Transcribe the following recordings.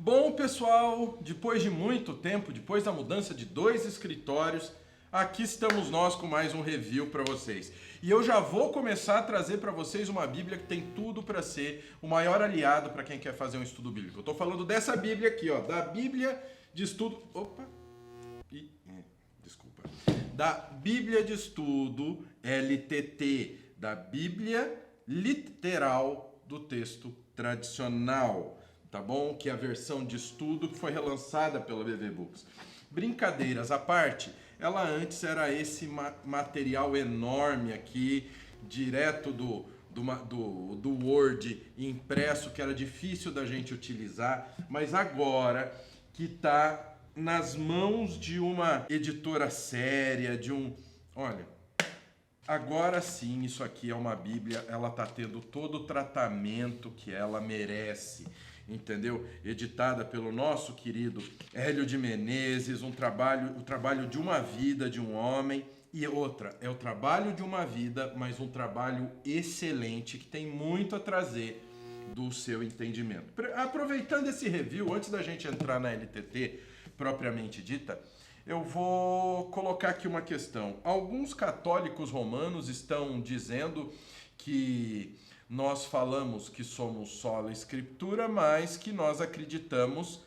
Bom, pessoal, depois de muito tempo, depois da mudança de 2 escritórios, aqui estamos nós com mais um review para vocês. E eu já vou começar a trazer para vocês uma Bíblia que tem tudo para ser o maior aliado para quem quer fazer um estudo bíblico. Eu estou falando dessa Bíblia aqui, ó, da Bíblia de Estudo... Desculpa. Da Bíblia de Estudo LTT, da Bíblia Literal do Texto Tradicional. Tá bom? Que é a versão de estudo que foi relançada pela BV Books. Brincadeiras à parte, ela antes era esse material enorme aqui, direto do Word impresso, que era difícil da gente utilizar, mas agora que está nas mãos de uma editora séria, Olha, agora sim, isso aqui é uma Bíblia, ela está tendo todo o tratamento que ela merece. Entendeu? Editada pelo nosso querido Hélio de Menezes, o trabalho de uma vida de um homem. E outra, é o trabalho de uma vida, mas um trabalho excelente que tem muito a trazer do seu entendimento. Aproveitando esse review, antes da gente entrar na LTT propriamente dita, eu vou colocar aqui uma questão. Alguns católicos romanos estão dizendo que nós falamos que somos sola escritura, mas que nós acreditamos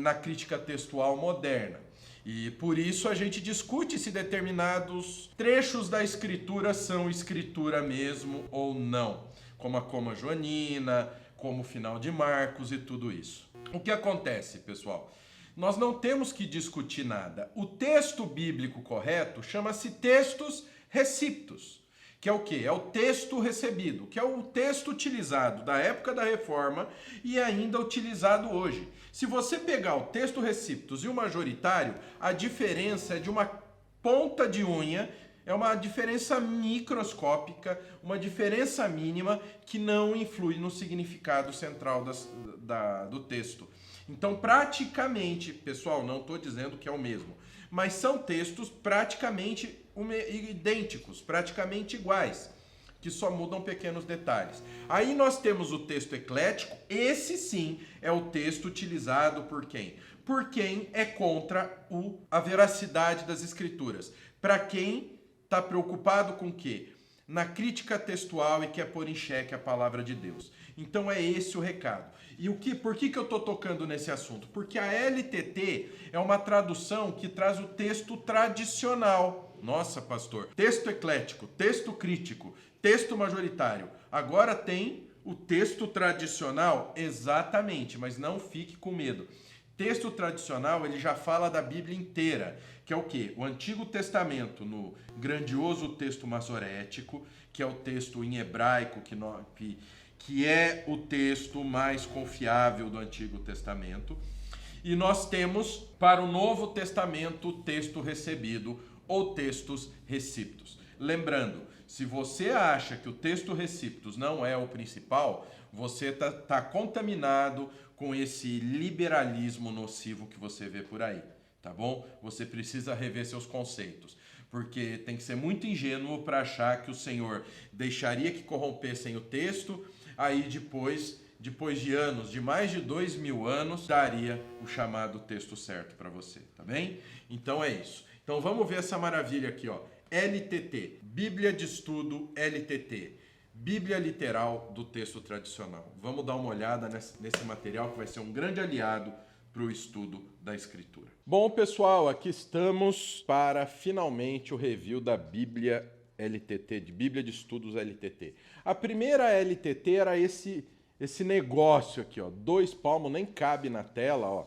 na crítica textual moderna. E por isso a gente discute se determinados trechos da escritura são escritura mesmo ou não, como a Coma Joanina, como o final de Marcos e tudo isso. O que acontece, pessoal? Nós não temos que discutir nada. O texto bíblico correto chama-se textos recíptos. Que é o quê? É o texto recebido, que é o texto utilizado da época da Reforma e ainda utilizado hoje. Se você pegar o texto recíptos e o majoritário, a diferença é de uma ponta de unha, é uma diferença microscópica, uma diferença mínima que não influi no significado central do texto. Então, praticamente, pessoal, não estou dizendo que é o mesmo, mas são textos praticamente idênticos, praticamente iguais, que só mudam pequenos detalhes. Aí nós temos o texto eclético, esse sim é o texto utilizado por quem? Por quem é contra a veracidade das escrituras. Para quem está preocupado com o quê? Na crítica textual e quer pôr em xeque a palavra de Deus. Então é esse o recado. E por que eu estou tocando nesse assunto? Porque a LTT é uma tradução que traz o texto tradicional. Nossa, pastor, texto eclético, texto crítico, texto majoritário. Agora tem o texto tradicional? Exatamente, mas não fique com medo. Texto tradicional, ele já fala da Bíblia inteira, que é o quê? O Antigo Testamento no grandioso texto masorético, que é o texto em hebraico, que é o texto mais confiável do Antigo Testamento. E nós temos, para o Novo Testamento, o texto recebido ou textos recíptos. Lembrando, se você acha que o texto recíptos não é o principal, você está contaminado com esse liberalismo nocivo que você vê por aí, tá bom? Você precisa rever seus conceitos, porque tem que ser muito ingênuo para achar que o Senhor deixaria que corrompessem o texto, aí depois de anos, de mais de 2000 anos, daria o chamado texto certo para você, tá bem? Então é isso. Então vamos ver essa maravilha aqui, ó. LTT, Bíblia de Estudo LTT, Bíblia Literal do Texto Tradicional. Vamos dar uma olhada nesse material que vai ser um grande aliado para o estudo da Escritura. Bom, pessoal, aqui estamos para finalmente o review da Bíblia LTT, de Bíblia de Estudos LTT. A primeira LTT era esse negócio aqui, ó, 2 palmos, nem cabe na tela, ó.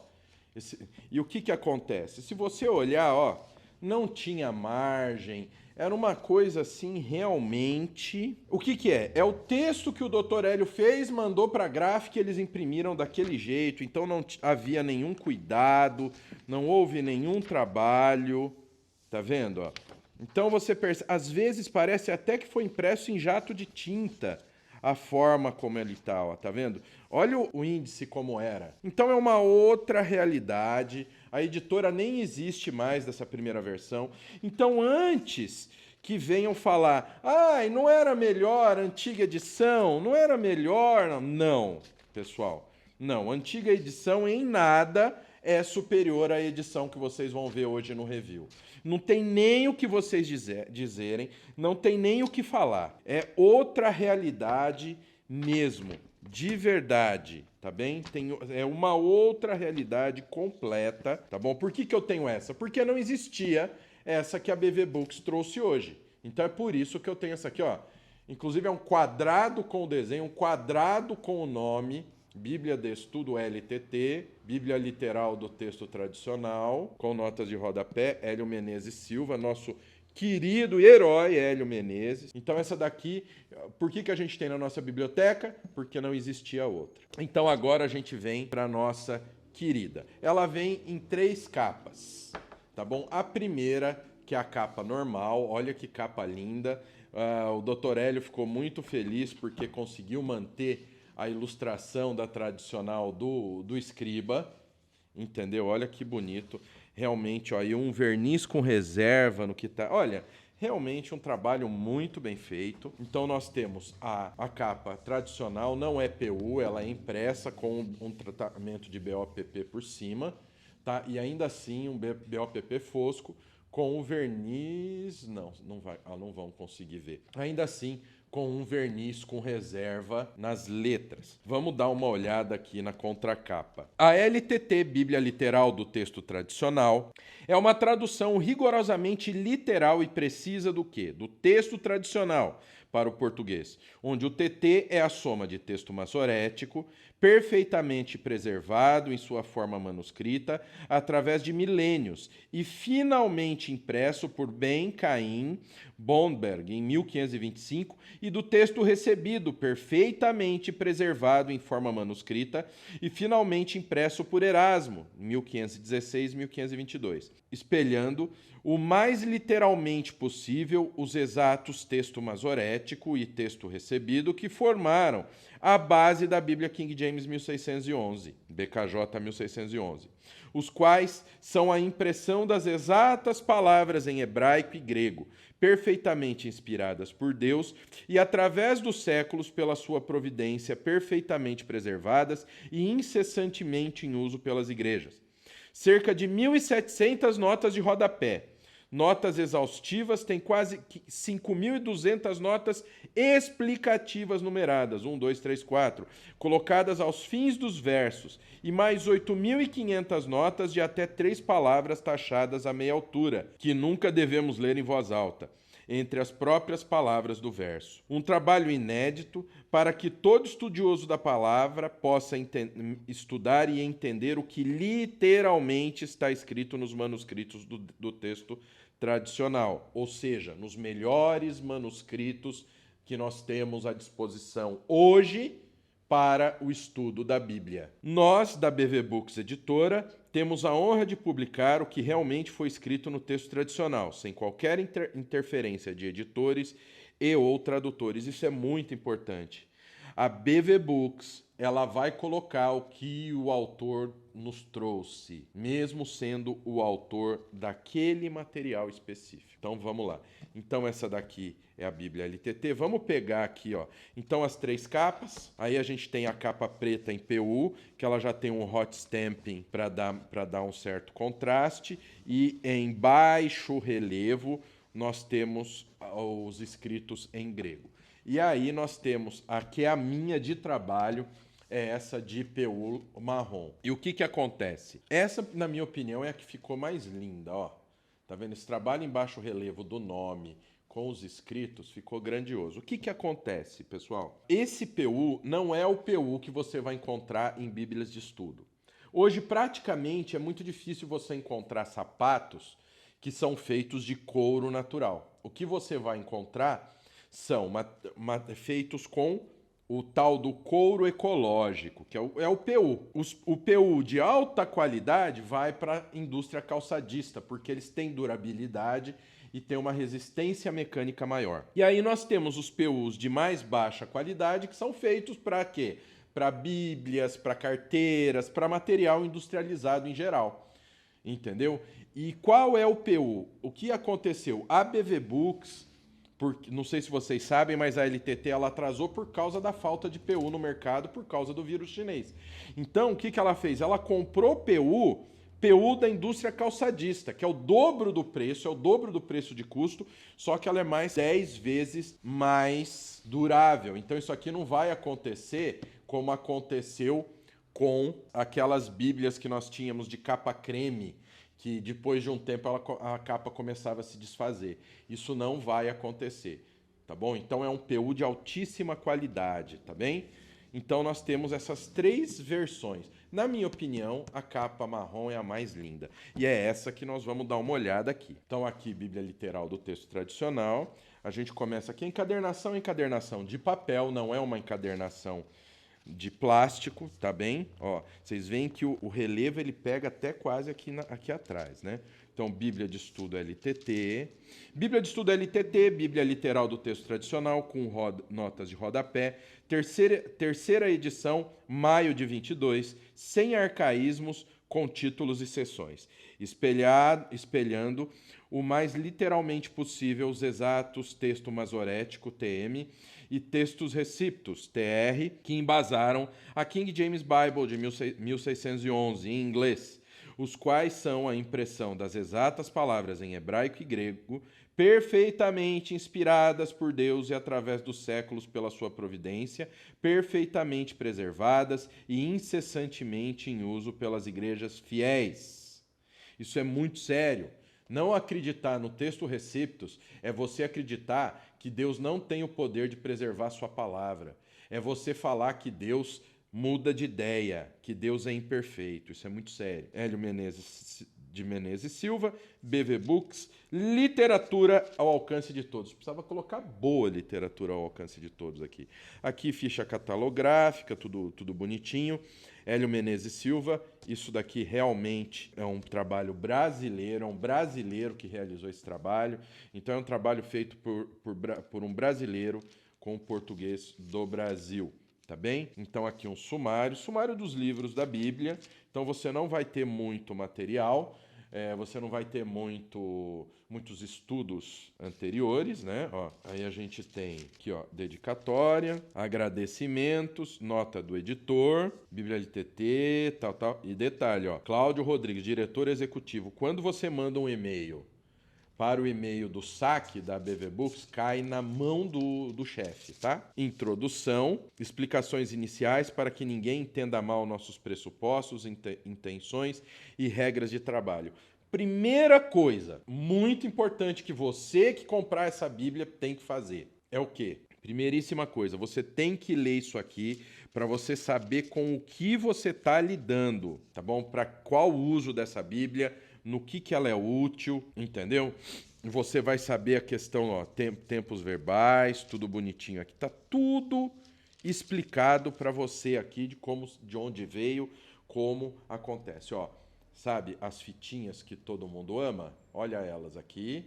E o que acontece? Se você olhar, ó, não tinha margem, era uma coisa assim realmente... O que é? É o texto que o Dr. Hélio fez, mandou para a gráfica e eles imprimiram daquele jeito, então não havia nenhum cuidado, não houve nenhum trabalho, tá vendo? Ó? Então você percebe, às vezes parece até que foi impresso em jato de tinta, a forma como ele está, ó, tá vendo? Olha o índice como era. Então é uma outra realidade, a editora nem existe mais dessa primeira versão. Então antes que venham falar, não era melhor a antiga edição, não era melhor... Não, pessoal, Não, a antiga edição em nada é superior à edição que vocês vão ver hoje no review. Não tem nem o que vocês dizerem, não tem nem o que falar. É outra realidade mesmo, de verdade, tá bem? É uma outra realidade completa, tá bom? Por que eu tenho essa? Porque não existia essa que a BV Books trouxe hoje. Então é por isso que eu tenho essa aqui, ó. Inclusive é um quadrado com o desenho, um quadrado com o nome, Bíblia de Estudo LTT, Bíblia Literal do Texto Tradicional, com notas de rodapé, Hélio Menezes Silva, nosso querido herói Hélio Menezes. Então essa daqui, por que a gente tem na nossa biblioteca? Porque não existia outra. Então agora a gente vem para a nossa querida. Ela vem em 3 capas, tá bom? A primeira, que é a capa normal, olha que capa linda. O Dr. Hélio ficou muito feliz porque conseguiu manter a ilustração da tradicional do escriba, entendeu? Olha que bonito. Realmente, ó, aí um verniz com reserva no que tá... Olha, realmente um trabalho muito bem feito. Então nós temos a capa tradicional, não é PU, ela é impressa com um tratamento de BOPP por cima, tá? E ainda assim um BOPP fosco com o verniz... não vão conseguir ver. Ainda assim, com um verniz com reserva nas letras. Vamos dar uma olhada aqui na contracapa. A LTT, Bíblia Literal do Texto Tradicional, é uma tradução rigorosamente literal e precisa do quê? Do texto tradicional para o português, onde o TT é a soma de texto masorético, perfeitamente preservado em sua forma manuscrita através de milênios e finalmente impresso por Ben Caim Bomberg em 1525 e do texto recebido perfeitamente preservado em forma manuscrita e finalmente impresso por Erasmo em 1516 e 1522, espelhando o mais literalmente possível os exatos texto masorético e texto recebido que formaram a base da Bíblia King James 1611, BKJ 1611, os quais são a impressão das exatas palavras em hebraico e grego, perfeitamente inspiradas por Deus e através dos séculos pela sua providência perfeitamente preservadas e incessantemente em uso pelas igrejas. Cerca de 1.700 notas de rodapé. Notas exaustivas, tem quase 5.200 notas explicativas numeradas, 1, 2, 3, 4, colocadas aos fins dos versos, e mais 8.500 notas de até 3 palavras taxadas à meia altura, que nunca devemos ler em voz alta, entre as próprias palavras do verso. Um trabalho inédito para que todo estudioso da palavra possa estudar e entender o que literalmente está escrito nos manuscritos do texto tradicional, ou seja, nos melhores manuscritos que nós temos à disposição hoje para o estudo da Bíblia. Nós, da BV Books Editora, temos a honra de publicar o que realmente foi escrito no texto tradicional, sem qualquer interferência de editores e ou tradutores. Isso é muito importante. A BV Books, ela vai colocar o que o autor nos trouxe, mesmo sendo o autor daquele material específico. Então, vamos lá. Então, essa daqui é a Bíblia LTT. Vamos pegar aqui, ó. Então, as 3 capas. Aí a gente tem a capa preta em PU, que ela já tem um hot stamping para dar um certo contraste. E em baixo relevo, nós temos os escritos em grego. E aí nós temos aqui a minha de trabalho, é essa de PU marrom. E o que acontece? Essa, na minha opinião, é a que ficou mais linda, ó. Tá vendo? Esse trabalho em baixo relevo do nome com os escritos ficou grandioso. O que acontece, pessoal? Esse PU não é o PU que você vai encontrar em bíblias de estudo. Hoje, praticamente, é muito difícil você encontrar sapatos que são feitos de couro natural. O que você vai encontrar são feitos com o tal do couro ecológico, que é o PU. O PU de alta qualidade vai para a indústria calçadista, porque eles têm durabilidade e têm uma resistência mecânica maior. E aí nós temos os PUs de mais baixa qualidade, que são feitos para quê? Para bíblias, para carteiras, para material industrializado em geral. Entendeu? E qual é o PU? O que aconteceu? A BV Books Não sei se vocês sabem, mas a LTT ela atrasou por causa da falta de PU no mercado, por causa do vírus chinês. Então, o que ela fez? Ela comprou PU da indústria calçadista, que é o dobro do preço de custo, só que ela é mais 10 vezes mais durável. Então, isso aqui não vai acontecer como aconteceu com aquelas bíblias que nós tínhamos de capa creme, que depois de um tempo a capa começava a se desfazer. Isso não vai acontecer, tá bom? Então é um PU de altíssima qualidade, tá bem? Então nós temos essas 3 versões. Na minha opinião, a capa marrom é a mais linda. E é essa que nós vamos dar uma olhada aqui. Então aqui, Bíblia Literal do Texto Tradicional. A gente começa aqui, encadernação de papel, não é uma encadernação de plástico, tá bem? Ó, vocês veem que o relevo ele pega até quase aqui atrás, né? Então, Bíblia de Estudo LTT. Bíblia de Estudo LTT, Bíblia Literal do Texto Tradicional, com notas de rodapé. Terceira edição, maio de 22, sem arcaísmos, com títulos e seções. Espelhando o mais literalmente possível os exatos texto masorético, TM, e textos recíptos, TR, que embasaram a King James Bible de 1611 em inglês, os quais são a impressão das exatas palavras em hebraico e grego, perfeitamente inspiradas por Deus e através dos séculos pela sua providência, perfeitamente preservadas e incessantemente em uso pelas igrejas fiéis. Isso é muito sério. Não acreditar no texto receptus é você acreditar que Deus não tem o poder de preservar sua palavra. É você falar que Deus muda de ideia, que Deus é imperfeito. Isso é muito sério. Hélio de Menezes Silva, BV Books, literatura ao alcance de todos. Precisava colocar boa literatura ao alcance de todos aqui. Aqui ficha catalográfica, tudo bonitinho. Hélio Menezes Silva, isso daqui realmente é um trabalho brasileiro, é um brasileiro que realizou esse trabalho. Então é um trabalho feito por um brasileiro com português do Brasil. Tá bem? Então aqui um sumário dos livros da Bíblia. Então você não vai ter muito material, você não vai ter muitos estudos anteriores, né? Ó, aí a gente tem aqui, ó, dedicatória, agradecimentos, nota do editor, Bíblia LTT, tal. E detalhe, ó, Cláudio Rodrigues, diretor executivo. Quando você manda um e-mail para o e-mail do saque da BV Books, cai na mão do chefe, tá? Introdução, explicações iniciais para que ninguém entenda mal nossos pressupostos, intenções e regras de trabalho. Primeira coisa, muito importante que você que comprar essa Bíblia tem que fazer, é o quê? Primeiríssima coisa, você tem que ler isso aqui para você saber com o que você está lidando, tá bom? Para qual uso dessa Bíblia, no que ela é útil, entendeu? Você vai saber a questão, ó, tempos verbais, tudo bonitinho aqui. Tá tudo explicado para você aqui de onde veio, como acontece. Ó, sabe as fitinhas que todo mundo ama? Olha elas aqui.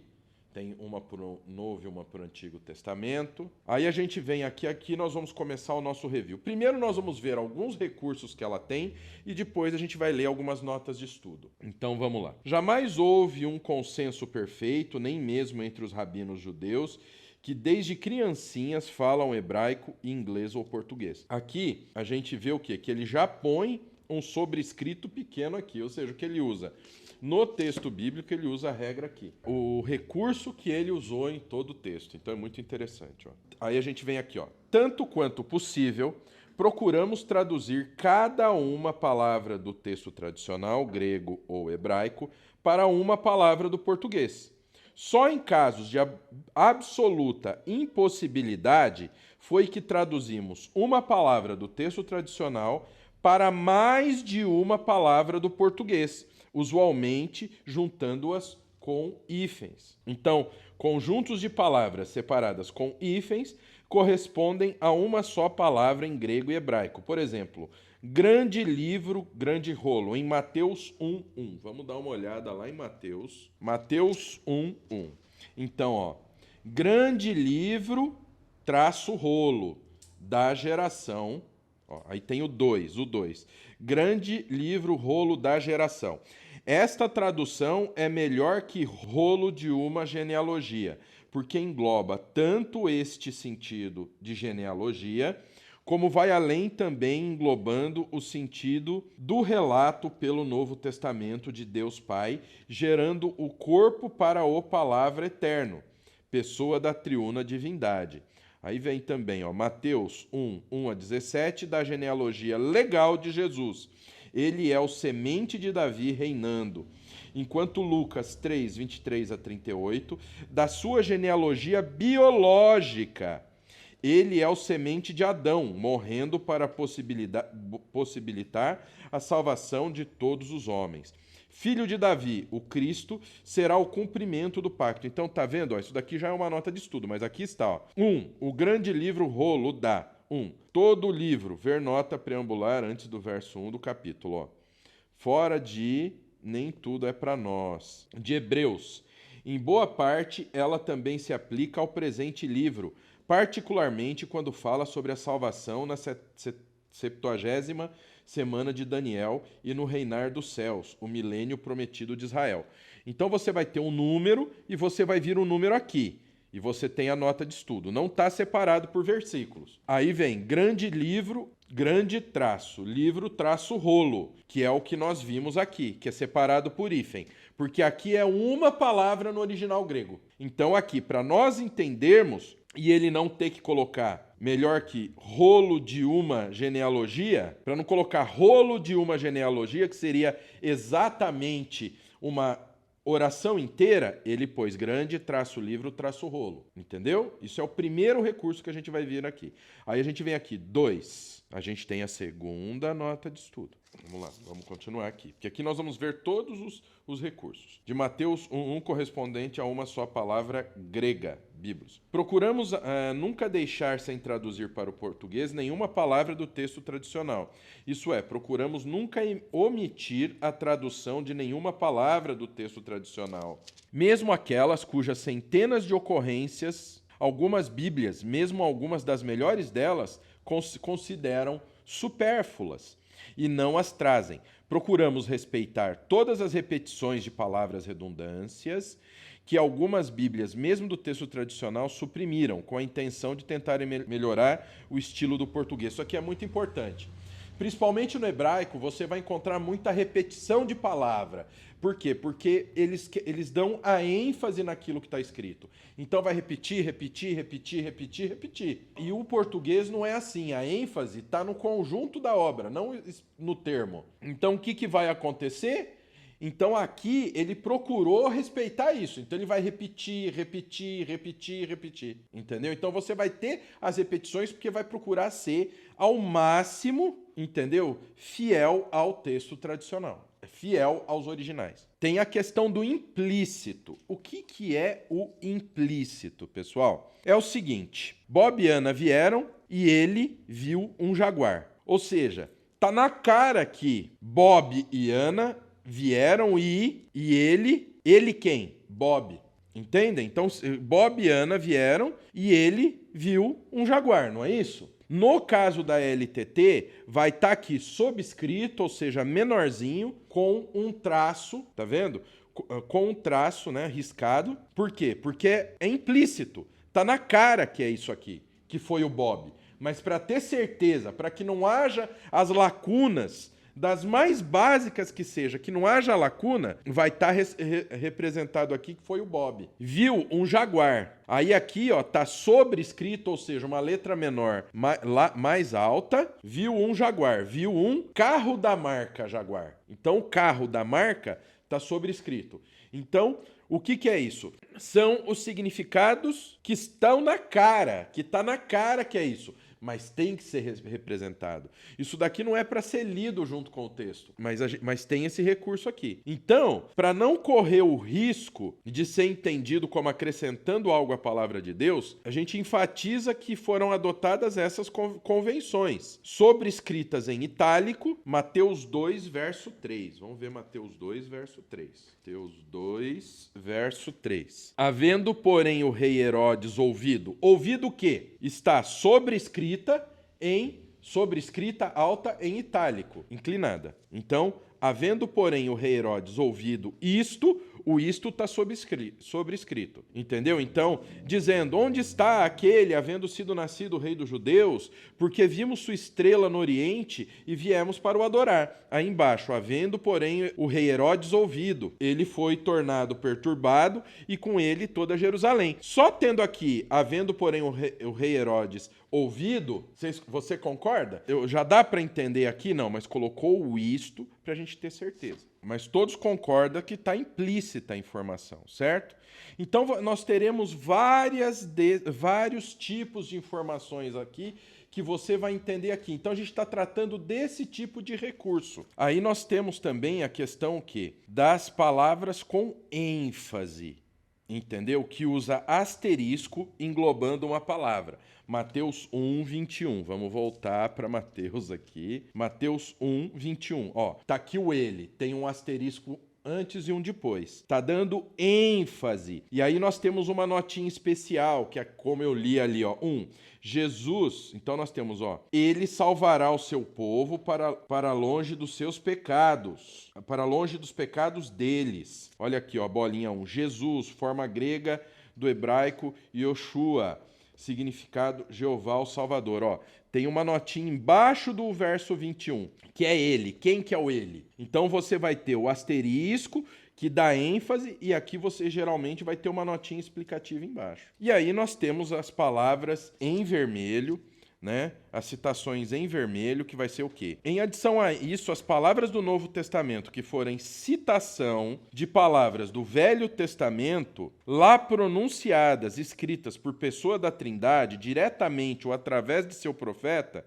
Tem uma para o Novo e uma para o Antigo Testamento. Aí a gente vem aqui nós vamos começar o nosso review. Primeiro nós vamos ver alguns recursos que ela tem e depois a gente vai ler algumas notas de estudo. Então vamos lá. Jamais houve um consenso perfeito, nem mesmo entre os rabinos judeus, que desde criancinhas falam hebraico, inglês ou português. Aqui a gente vê o quê? Que ele já põe um sobrescrito pequeno aqui, ou seja, o que ele usa? No texto bíblico, ele usa a regra aqui. O recurso que ele usou em todo o texto. Então, é muito interessante. Ó. Aí a gente vem aqui. Ó. Tanto quanto possível, procuramos traduzir cada uma palavra do texto tradicional, grego ou hebraico, para uma palavra do português. Só em casos de absoluta impossibilidade foi que traduzimos uma palavra do texto tradicional para mais de uma palavra do português, usualmente juntando-as com hífens. Então, conjuntos de palavras separadas com hífens correspondem a uma só palavra em grego e hebraico. Por exemplo, grande livro, grande rolo, em Mateus 1:1. Vamos dar uma olhada lá em Mateus 1:1. Então, ó, grande livro, traço rolo, da geração. Ó, aí tem o 2. Grande livro, rolo da geração. Esta tradução é melhor que rolo de uma genealogia, porque engloba tanto este sentido de genealogia, como vai além também englobando o sentido do relato pelo Novo Testamento de Deus Pai, gerando o corpo para o Palavra Eterno, pessoa da triuna divindade. Aí vem também, Mateus 1, 1-17, da genealogia legal de Jesus. Ele é o semente de Davi reinando. Enquanto Lucas 3, 23-38, da sua genealogia biológica. Ele é o semente de Adão, morrendo para possibilitar a salvação de todos os homens. Filho de Davi, o Cristo, será o cumprimento do pacto. Então, tá vendo? Isso daqui já é uma nota de estudo, mas aqui está. 1. O grande livro rolo da. 1. Todo o livro, ver nota preambular antes do verso 1 do capítulo. Fora de nem tudo é para nós. De Hebreus. Em boa parte, ela também se aplica ao presente livro, particularmente quando fala sobre a salvação na 70ª semana de Daniel e no reinar dos céus, o milênio prometido de Israel. Então você vai ter um número e você vai vir um número aqui. E você tem a nota de estudo. Não está separado por versículos. Aí vem grande livro, grande traço, livro traço rolo, que é o que nós vimos aqui, que é separado por hífen. Porque aqui é uma palavra no original grego. Então aqui, para nós entendermos, e ele não ter que colocar, melhor que rolo de uma genealogia, para não colocar rolo de uma genealogia, que seria exatamente uma oração inteira, ele pôs grande, traço livro, traço rolo. Entendeu? Isso é o primeiro recurso que a gente vai ver aqui. Aí a gente vem aqui, 2. A gente tem a segunda nota de estudo. Vamos lá, vamos continuar aqui. Porque aqui nós vamos ver todos os recursos. De Mateus 1, correspondente a uma só palavra grega, Biblos. Procuramos nunca deixar sem traduzir para o português nenhuma palavra do texto tradicional. Isso é, procuramos nunca omitir a tradução de nenhuma palavra do texto tradicional. Mesmo aquelas cujas centenas de ocorrências, algumas Bíblias, mesmo algumas das melhores delas, consideram supérfluas e não as trazem. Procuramos respeitar todas as repetições de palavras redundâncias que algumas Bíblias, mesmo do texto tradicional, suprimiram, com a intenção de tentarem melhorar o estilo do português. Isso aqui é muito importante. Principalmente no hebraico, você vai encontrar muita repetição de palavra. Por quê? Porque eles dão a ênfase naquilo que está escrito. Então vai repetir, repetir, repetir, repetir, repetir. E o português não é assim. A ênfase está no conjunto da obra, não no termo. Então o que vai acontecer? Então aqui ele procurou respeitar isso. Então ele vai repetir, repetir, repetir, repetir. Entendeu? Então você vai ter as repetições porque vai procurar ser ao máximo, entendeu? Fiel ao texto tradicional. Fiel aos originais. Tem a questão do implícito. O que é o implícito, pessoal? É o seguinte: Bob e Ana vieram e ele viu um jaguar. Ou seja, tá na cara que Bob e Ana vieram e ele quem? Bob. Entendem? Então, Bob e Ana vieram e ele viu um jaguar, não é isso? No caso da LTT, vai estar aqui sobrescrito, ou seja, menorzinho, com um traço, tá vendo? Com um traço, né, riscado. Por quê? Porque é implícito. Tá na cara que é isso aqui, que foi o Bob. Mas para ter certeza, para que não haja as lacunas, das mais básicas que seja, que não haja lacuna, vai estar representado aqui que foi o Bob. Viu um jaguar. Aí aqui, ó, tá sobrescrito, ou seja, uma letra menor mais alta. Viu um jaguar. Viu um carro da marca Jaguar. Então, o carro da marca tá sobrescrito. Então, o que é isso? São os significados que estão na cara, que tá na cara que é isso. Mas tem que ser representado. Isso daqui não é para ser lido junto com o texto, mas tem esse recurso aqui. Então, para não correr o risco de ser entendido como acrescentando algo à palavra de Deus, a gente enfatiza que foram adotadas essas convenções, sobrescritas em itálico, Mateus 2, verso 3. Vamos ver Mateus 2, verso 3. Mateus 2, verso 3. Havendo, porém, o rei Herodes ouvido o quê? Está sobrescrita alta em itálico, inclinada. Então, havendo, porém, o rei Herodes ouvido isto, o isto está sobrescrito, entendeu? Então, dizendo, onde está aquele, havendo sido nascido o rei dos judeus, porque vimos sua estrela no oriente e viemos para o adorar. Aí embaixo, havendo, porém, o rei Herodes ouvido, ele foi tornado perturbado e com ele toda Jerusalém. Só tendo aqui, havendo, porém, o rei Herodes ouvido, você concorda? Já dá para entender aqui? Não, mas colocou o isto para a gente ter certeza. Mas todos concordam que está implícita a informação, certo? Então, nós teremos vários tipos de informações aqui que você vai entender aqui. Então, a gente está tratando desse tipo de recurso. Aí nós temos também a questão o quê? Das palavras com ênfase, entendeu? Que usa asterisco englobando uma palavra. Mateus 1, 21. Vamos voltar para Mateus aqui. Mateus 1, 21. Ó, tá aqui o ele. Tem um asterisco antes e um depois. Tá dando ênfase. E aí nós temos uma notinha especial, que é como eu li ali, ó. Jesus, então nós temos, ó, ele salvará o seu povo para longe dos seus pecados, para longe dos pecados deles. Olha aqui, ó, bolinha 1. Jesus, forma grega do hebraico Yoshua, significado Jeová o Salvador. Ó, tem uma notinha embaixo do verso 21, que é ele. Quem que é o ele? Então você vai ter o asterisco, que dá ênfase, e aqui você geralmente vai ter uma notinha explicativa embaixo. E aí nós temos as palavras em vermelho, né? As citações em vermelho, que vai ser o quê? Em adição a isso, as palavras do Novo Testamento que forem citação de palavras do Velho Testamento, lá pronunciadas, escritas por pessoa da Trindade, diretamente ou através de seu profeta,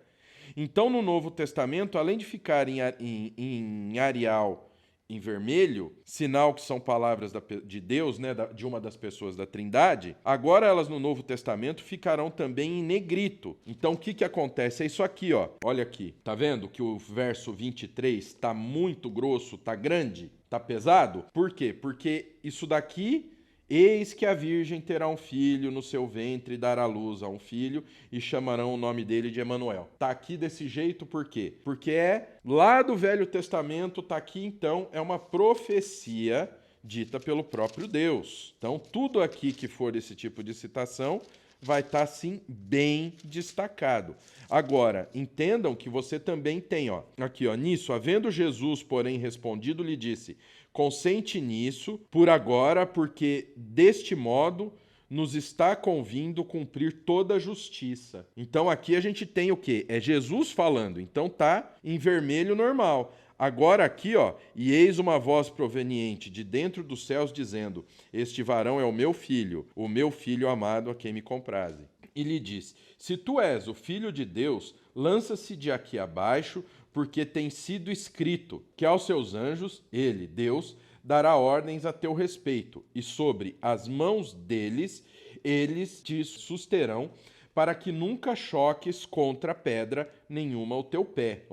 então no Novo Testamento, além de ficar em Arial, em vermelho, sinal que são palavras de Deus, né, de uma das pessoas da Trindade, agora elas no Novo Testamento ficarão também em negrito. Então o que acontece? É isso aqui, ó. Olha aqui. Tá vendo que o verso 23 tá muito grosso, tá grande, tá pesado? Por quê? Porque isso daqui... Eis que a virgem terá um filho no seu ventre e dará à luz a um filho e chamarão o nome dele de Emanuel. Tá aqui desse jeito por quê? Porque é lá do Velho Testamento, tá aqui então, é uma profecia dita pelo próprio Deus. Então tudo aqui que for desse tipo de citação vai estar sim bem destacado. Agora, entendam que você também tem, ó, aqui, ó, nisso, havendo Jesus, porém, respondido, lhe disse: consente nisso, por agora, porque deste modo nos está convindo cumprir toda a justiça. Então aqui a gente tem o quê? É Jesus falando, então tá em vermelho normal. Agora aqui, ó, e eis uma voz proveniente de dentro dos céus dizendo: este varão é o meu filho amado a quem me compraze. E lhe diz: se tu és o filho de Deus, lança-se de aqui abaixo, porque tem sido escrito que aos seus anjos, ele, Deus, dará ordens a teu respeito, e sobre as mãos deles eles te susterão, para que nunca choques contra pedra nenhuma o teu pé.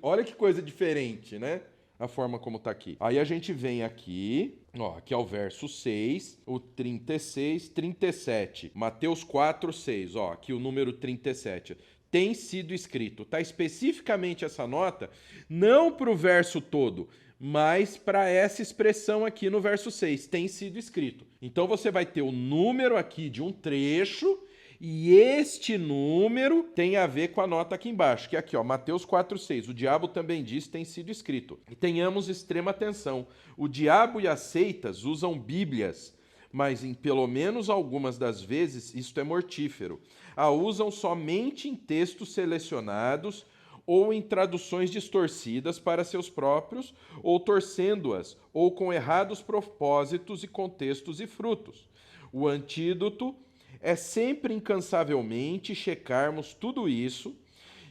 Olha que coisa diferente, né? A forma como está aqui. Aí a gente vem aqui, ó, aqui é o verso 6, o 36, 37. Mateus 4, 6, ó, aqui o número 37. Tem sido escrito. Está especificamente essa nota, não para o verso todo, mas para essa expressão aqui no verso 6. Tem sido escrito. Então você vai ter o número aqui de um trecho, e este número tem a ver com a nota aqui embaixo, que é aqui, ó, Mateus 4,6. O diabo também diz, tem sido escrito. E tenhamos extrema atenção. O diabo e as seitas usam bíblias, mas em pelo menos algumas das vezes isto é mortífero. A usam somente em textos selecionados ou em traduções distorcidas para seus próprios, ou torcendo-as, ou com errados propósitos e contextos e frutos. O antídoto é sempre incansavelmente checarmos tudo isso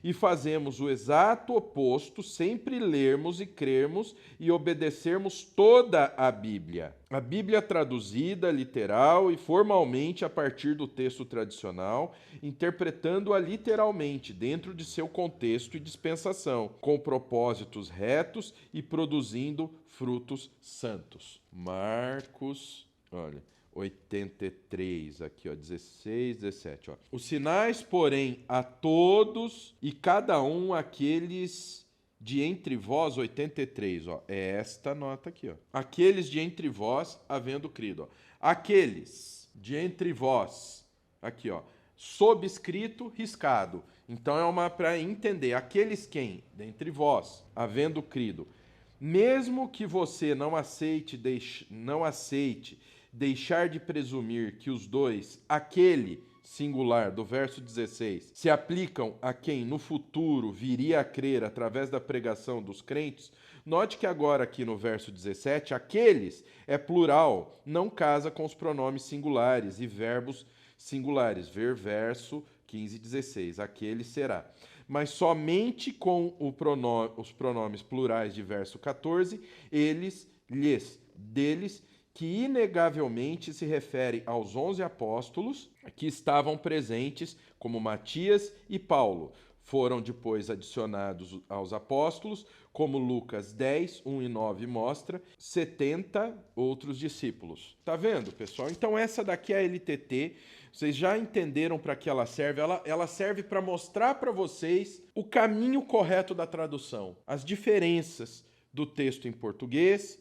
e fazemos o exato oposto, sempre lermos e crermos e obedecermos toda a Bíblia. A Bíblia traduzida, literal e formalmente a partir do texto tradicional, interpretando-a literalmente dentro de seu contexto e dispensação, com propósitos retos e produzindo frutos santos. Marcos, olha... 83, aqui, ó, 16, 17, ó. Os sinais, porém, a todos e cada um aqueles de entre vós, 83, ó, é esta nota aqui, ó. Aqueles de entre vós, havendo crido, ó. Aqueles de entre vós, aqui, ó, sobrescrito, riscado. Então é uma para entender, aqueles quem? Dentre vós, havendo crido. Mesmo que você não aceite deixar de presumir que os dois, aquele singular do verso 16, se aplicam a quem no futuro viria a crer através da pregação dos crentes, note que agora aqui no verso 17, aqueles é plural, não casa com os pronomes singulares e verbos singulares. Ver verso 15 e 16, aquele será. Mas somente com os pronomes plurais de verso 14, eles, lhes, deles, que inegavelmente se refere aos 11 apóstolos que estavam presentes, como Matias e Paulo. Foram depois adicionados aos apóstolos, como Lucas 10, 1 e 9 mostra, 70 outros discípulos. Tá vendo, pessoal? Então essa daqui é a LTT. Vocês já entenderam para que ela serve? Ela serve para mostrar para vocês o caminho correto da tradução, as diferenças do texto em português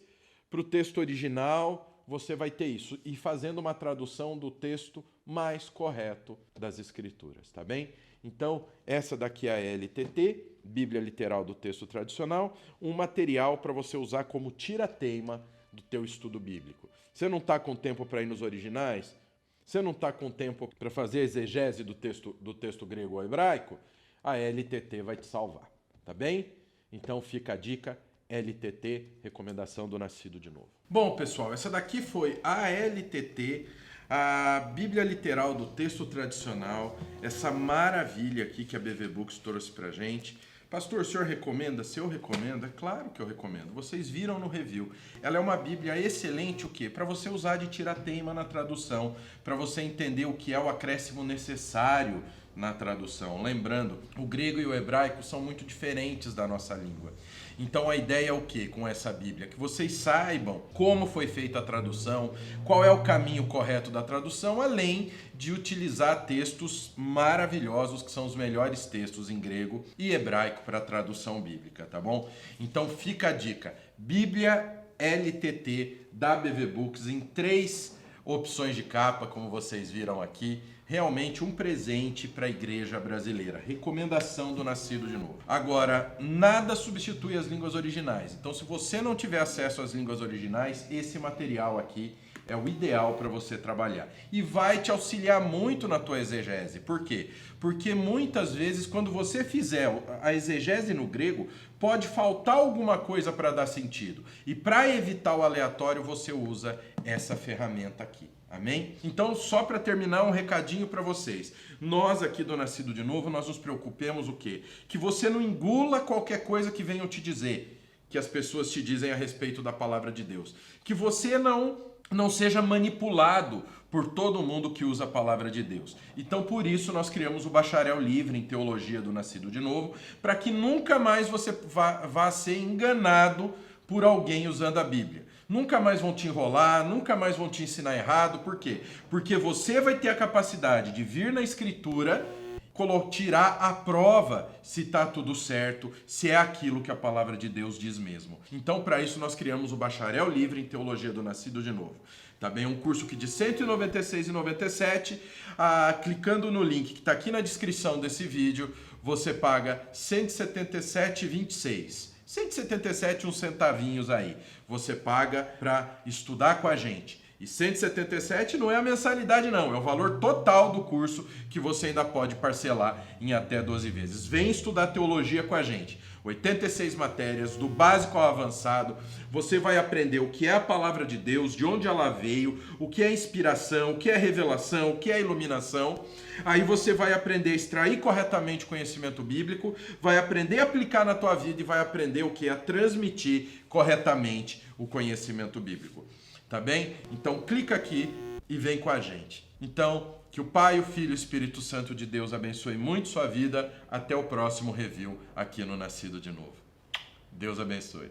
para o texto original. Você vai ter isso, e fazendo uma tradução do texto mais correto das Escrituras, tá bem? Então, essa daqui é a LTT, Bíblia Literal do Texto Tradicional, um material para você usar como tira-teima do teu estudo bíblico. Você não está com tempo para ir nos originais? Você não está com tempo para fazer a exegese do texto grego ou hebraico? A LTT vai te salvar, tá bem? Então, fica a dica. LTT, recomendação do Nascido de Novo. Bom, pessoal, essa daqui foi a LTT, a Bíblia Literal do Texto Tradicional, essa maravilha aqui que a BV Books trouxe pra gente. Pastor, o senhor recomenda? Se eu recomendo, é claro que eu recomendo. Vocês viram no review. Ela é uma Bíblia excelente, o quê? Para você usar de tira-teima na tradução, para você entender o que é o acréscimo necessário na tradução. Lembrando, o grego e o hebraico são muito diferentes da nossa língua. Então a ideia é o quê com essa Bíblia? Que vocês saibam como foi feita a tradução, qual é o caminho correto da tradução, além de utilizar textos maravilhosos, que são os melhores textos em grego e hebraico para a tradução bíblica, tá bom? Então fica a dica, Bíblia LTT da BV Books em 3 opções de capa, como vocês viram aqui. Realmente um presente para a igreja brasileira. Recomendação do Nascido de Novo. Agora, nada substitui as línguas originais. Então, se você não tiver acesso às línguas originais, esse material aqui é o ideal para você trabalhar. E vai te auxiliar muito na tua exegese. Por quê? Porque muitas vezes, quando você fizer a exegese no grego, pode faltar alguma coisa para dar sentido. E para evitar o aleatório, você usa essa ferramenta aqui. Amém? Então, só para terminar, um recadinho para vocês. Nós aqui do Nascido de Novo, nós nos preocupemos o quê? Que você não engula qualquer coisa que venham te dizer, que as pessoas te dizem a respeito da palavra de Deus. Que você não seja manipulado por todo mundo que usa a palavra de Deus. Então, por isso, nós criamos o Bacharel Livre em Teologia do Nascido de Novo, para que nunca mais você vá ser enganado por alguém usando a Bíblia. Nunca mais vão te enrolar, nunca mais vão te ensinar errado. Por quê? Porque você vai ter a capacidade de vir na Escritura, tirar a prova se está tudo certo, se é aquilo que a palavra de Deus diz mesmo. Então, para isso, nós criamos o Bacharel Livre em Teologia do Nascido de Novo. Tá bem? Um curso que de R$ 196,97, clicando no link que está aqui na descrição desse vídeo, você paga R$ 177,26. 177 uns centavinhos aí. Você paga para estudar com a gente. E 177 não é a mensalidade não, é o valor total do curso que você ainda pode parcelar em até 12 vezes. Vem estudar teologia com a gente. 86 matérias, do básico ao avançado. Você vai aprender o que é a palavra de Deus, de onde ela veio, o que é inspiração, o que é revelação, o que é iluminação. Aí você vai aprender a extrair corretamente o conhecimento bíblico, vai aprender a aplicar na tua vida e vai aprender o que é transmitir corretamente o conhecimento bíblico. Tá bem? Então clica aqui e vem com a gente. Então, que o Pai, o Filho e o Espírito Santo de Deus abençoe muito sua vida. Até o próximo review aqui no Nascido de Novo. Deus abençoe.